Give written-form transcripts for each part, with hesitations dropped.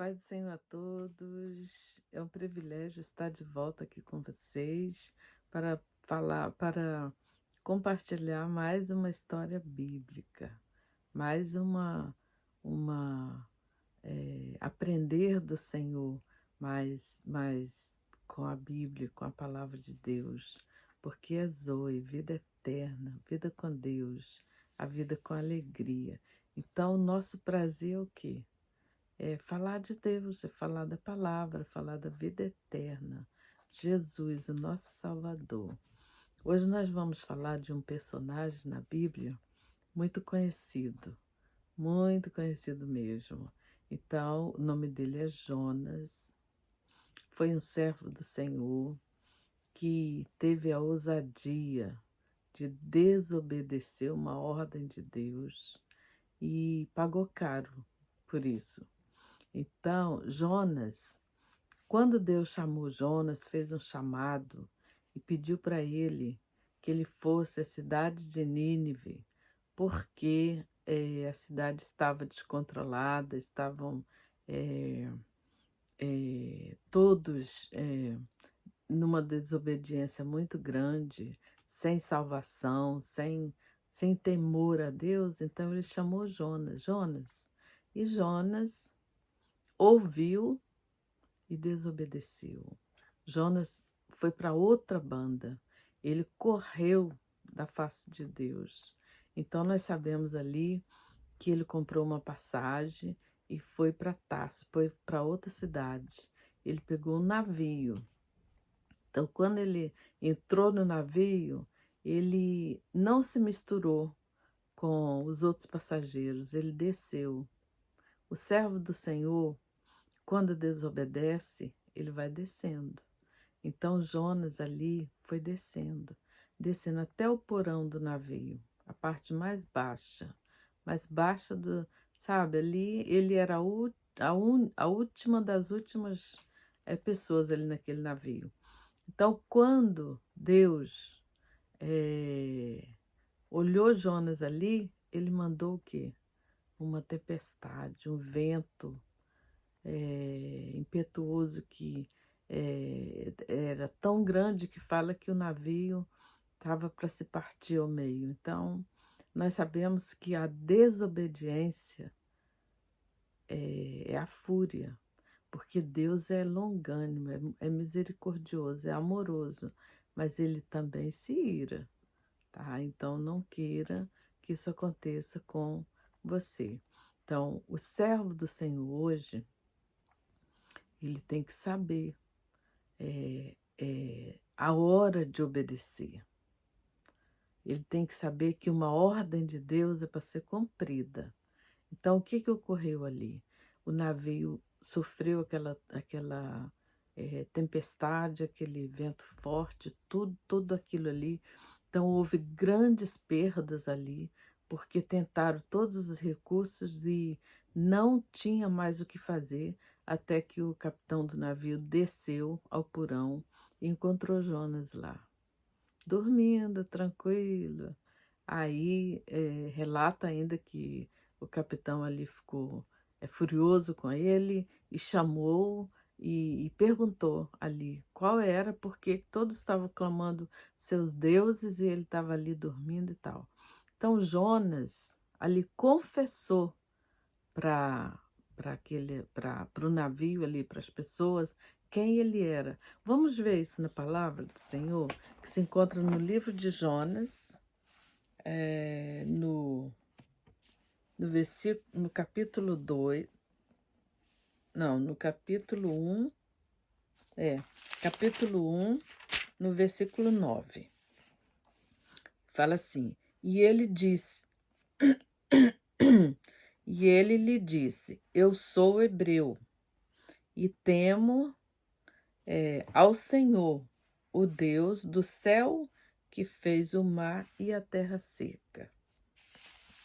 Paz do Senhor a todos. É um privilégio estar de volta aqui com vocês para compartilhar mais uma história bíblica, mais uma aprender do Senhor, mais com a Bíblia, com a palavra de Deus, porque é Zoe, vida eterna, vida com Deus, a vida com alegria. Então, o nosso prazer é o quê? É falar de Deus, é falar da palavra, falar da vida eterna. Jesus, o nosso Salvador. Hoje nós vamos falar de um personagem na Bíblia muito conhecido mesmo. Então, o nome dele é Jonas. Foi um servo do Senhor que teve a ousadia de desobedecer uma ordem de Deus e pagou caro por isso. Então, Jonas, quando Deus chamou Jonas, fez um chamado e pediu para ele que ele fosse à cidade de Nínive, porque a cidade estava descontrolada, estavam eh, todos numa desobediência muito grande, sem salvação, sem temor a Deus. Então ele chamou Jonas, e Jonas ouviu e desobedeceu. Jonas foi para outra banda, ele correu da face de Deus. Então nós sabemos ali que ele comprou uma passagem e foi para Tarso, foi para outra cidade. Ele pegou um navio. Então, quando ele entrou no navio, ele não se misturou com os outros passageiros, ele desceu. O servo do Senhor, quando desobedece, ele vai descendo. Então Jonas ali foi descendo até o porão do navio, a parte mais baixa do, sabe, ali ele era a última das últimas pessoas ali naquele navio. Então, quando Deus olhou Jonas ali, ele mandou o quê? Uma tempestade, um vento impetuoso que era tão grande que fala que o navio estava para se partir ao meio. Então, nós sabemos que a desobediência é a fúria, porque Deus é longânimo, é misericordioso, é amoroso, mas ele também se ira, tá? Então, não queira que isso aconteça com você. Então, o servo do Senhor hoje, ele tem que saber a hora de obedecer. Ele tem que saber que uma ordem de Deus é para ser cumprida. Então, o que ocorreu ali? O navio sofreu aquela tempestade, aquele vento forte, tudo aquilo ali. Então, houve grandes perdas ali, porque tentaram todos os recursos e não tinha mais o que fazer, até que o capitão do navio desceu ao porão e encontrou Jonas lá, dormindo, tranquilo. Aí relata ainda que o capitão ali ficou furioso com ele e chamou e perguntou ali qual era, porque todos estavam clamando seus deuses e ele estava ali dormindo e tal. Então Jonas ali confessou para para o navio ali, para as pessoas, quem ele era. Vamos ver isso na palavra do Senhor, que se encontra no livro de Jonas, no versículo, no capítulo 2, não, no capítulo 1, capítulo 1, no versículo 9. Fala assim: e ele disse, e ele lhe disse: eu sou hebreu e temo ao Senhor, o Deus do céu, que fez o mar e a terra seca.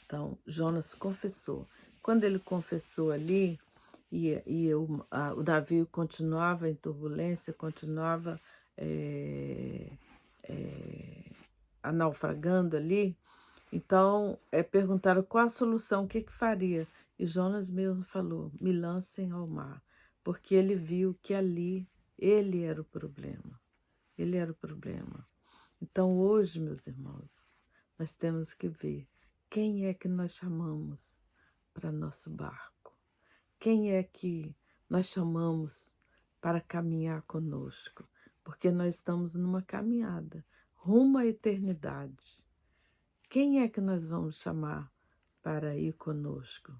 Então, Jonas confessou. Quando ele confessou ali, o navio continuava em turbulência, continuava naufragando ali, então perguntaram qual a solução, o que faria. E Jonas mesmo falou: me lancem ao mar, porque ele viu que ali ele era o problema. Ele era o problema. Então, hoje, meus irmãos, nós temos que ver quem é que nós chamamos para nosso barco. Quem é que nós chamamos para caminhar conosco? Porque nós estamos numa caminhada rumo à eternidade. Quem é que nós vamos chamar para ir conosco,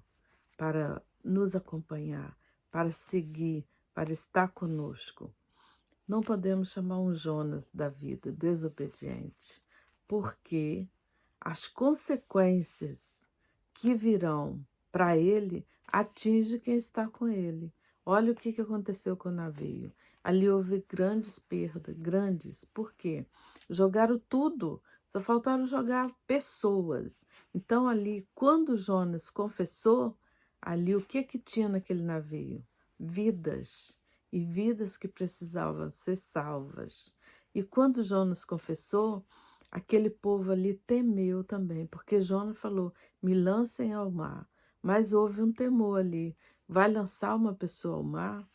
para nos acompanhar, para seguir, para estar conosco? Não podemos chamar um Jonas da vida desobediente, porque as consequências que virão para ele atingem quem está com ele. Olha o que aconteceu com o navio. Ali houve grandes perdas, grandes. Por quê? Jogaram tudo, só faltaram jogar pessoas. Então ali, quando Jonas confessou, ali o que tinha naquele navio? Vidas, e vidas que precisavam ser salvas. E quando Jonas confessou, aquele povo ali temeu também, porque Jonas falou: me lancem ao mar. Mas houve um temor ali. Vai lançar uma pessoa ao mar?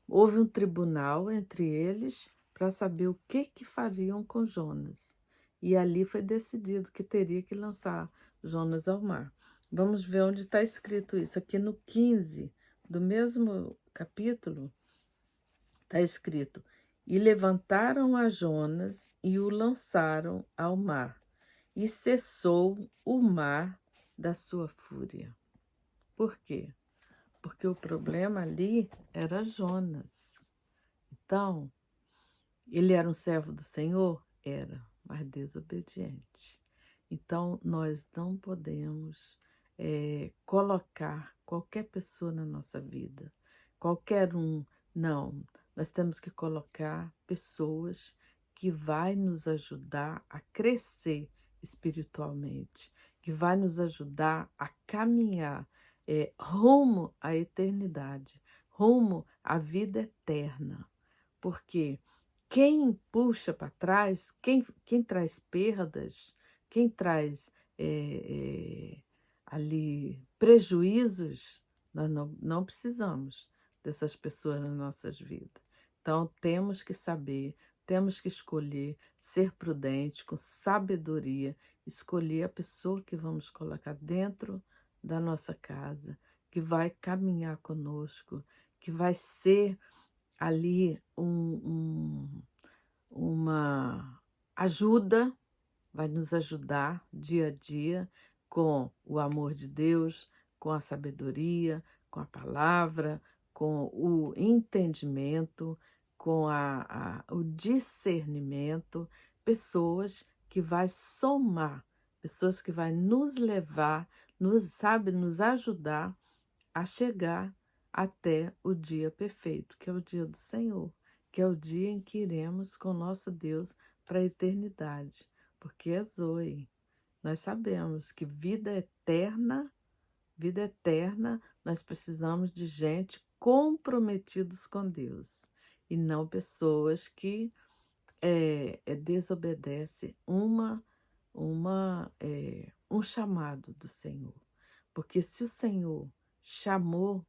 Houve um tribunal entre eles para saber o que fariam com Jonas. E ali foi decidido que teria que lançar Jonas ao mar. Vamos ver onde está escrito isso. Aqui no 15 do mesmo capítulo, está escrito: e levantaram a Jonas e o lançaram ao mar, e cessou o mar da sua fúria. Por quê? Porque o problema ali era Jonas. Então, ele era um servo do Senhor? Era, mas desobediente. Então, nós não podemos colocar qualquer pessoa na nossa vida, qualquer um, não. Nós temos que colocar pessoas que vai nos ajudar a crescer espiritualmente, que vai nos ajudar a caminhar rumo à eternidade, rumo à vida eterna. Porque quem puxa para trás, quem traz perdas, quem traz ali prejuízos, nós não precisamos dessas pessoas nas nossas vidas. Então, temos que saber, temos que escolher, ser prudente, com sabedoria, escolher a pessoa que vamos colocar dentro da nossa casa, que vai caminhar conosco, que vai ser ali uma ajuda, vai nos ajudar dia a dia com o amor de Deus, com a sabedoria, com a palavra, com o entendimento, com o discernimento, pessoas que vai somar, pessoas que vai nos levar, nos ajudar a chegar até o dia perfeito, que é o dia do Senhor, que é o dia em que iremos com nosso Deus para a eternidade, porque é Zoe. Nós sabemos que vida eterna, nós precisamos de gente comprometidos com Deus e não pessoas que desobedecem um chamado do Senhor. Porque se o Senhor chamou,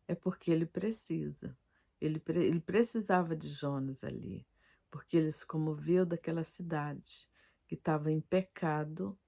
é porque ele precisa. Ele precisava de Jonas ali, porque ele se comoveu daquela cidade que estava em pecado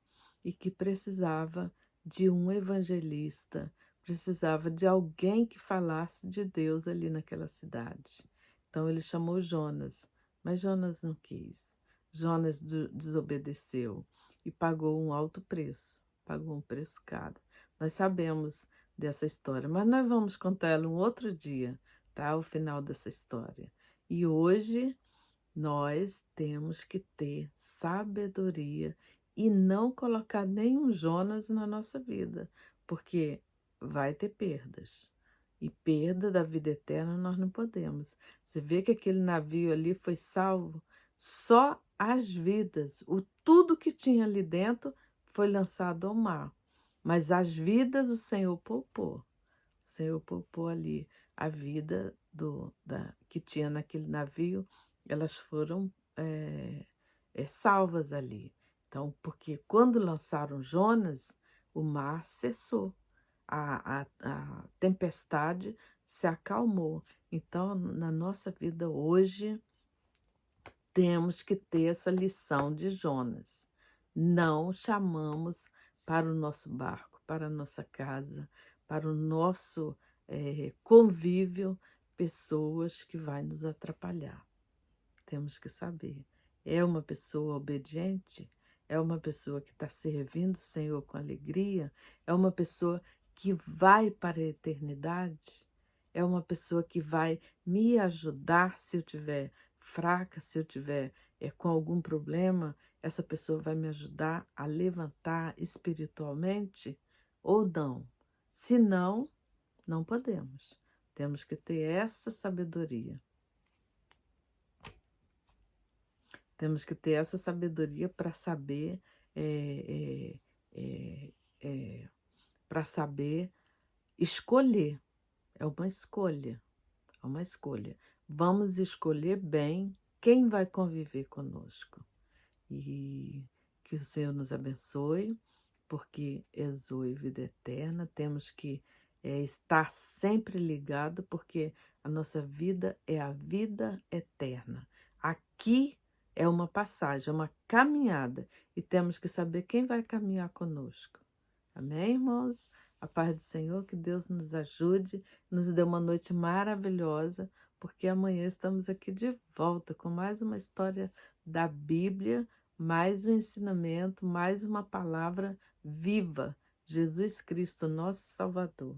e que precisava de um evangelista, precisava de alguém que falasse de Deus ali naquela cidade. Então ele chamou Jonas, mas Jonas não quis. Jonas desobedeceu e pagou um alto preço, pagou um preço caro. Nós sabemos dessa história, mas nós vamos contar ela um outro dia, tá? O final dessa história. E hoje nós temos que ter sabedoria e não colocar nenhum Jonas na nossa vida, porque vai ter perdas. E perda da vida eterna nós não podemos. Você vê que aquele navio ali foi salvo, só as vidas, tudo que tinha ali dentro foi lançado ao mar. Mas as vidas o Senhor poupou. O Senhor poupou ali a vida que tinha naquele navio, elas foram salvas ali. Então, porque quando lançaram Jonas, o mar cessou. a tempestade se acalmou. Então, na nossa vida hoje, temos que ter essa lição de Jonas. Não chamamos para o nosso barco, para a nossa casa, para o nosso convívio, pessoas que vai nos atrapalhar. Temos que saber. É uma pessoa obediente? É uma pessoa que está servindo o Senhor com alegria? É uma pessoa que vai para a eternidade? É uma pessoa que vai me ajudar se eu tiver fraca, se eu tiver com algum problema? Essa pessoa vai me ajudar a levantar espiritualmente ou não? Se não, não podemos. Temos que ter essa sabedoria. Temos que ter essa sabedoria para saber, para saber escolher. É uma escolha, é uma escolha. Vamos escolher bem quem vai conviver conosco. E que o Senhor nos abençoe, porque é Zoe Vida Eterna. Temos que estar sempre ligado, porque a nossa vida é a vida eterna. Aqui é uma passagem, é uma caminhada, e temos que saber quem vai caminhar conosco. Amém, irmãos? A paz do Senhor, que Deus nos ajude, nos dê uma noite maravilhosa, porque amanhã estamos aqui de volta com mais uma história da Bíblia, mais um ensinamento, mais uma palavra viva. Jesus Cristo, nosso Salvador.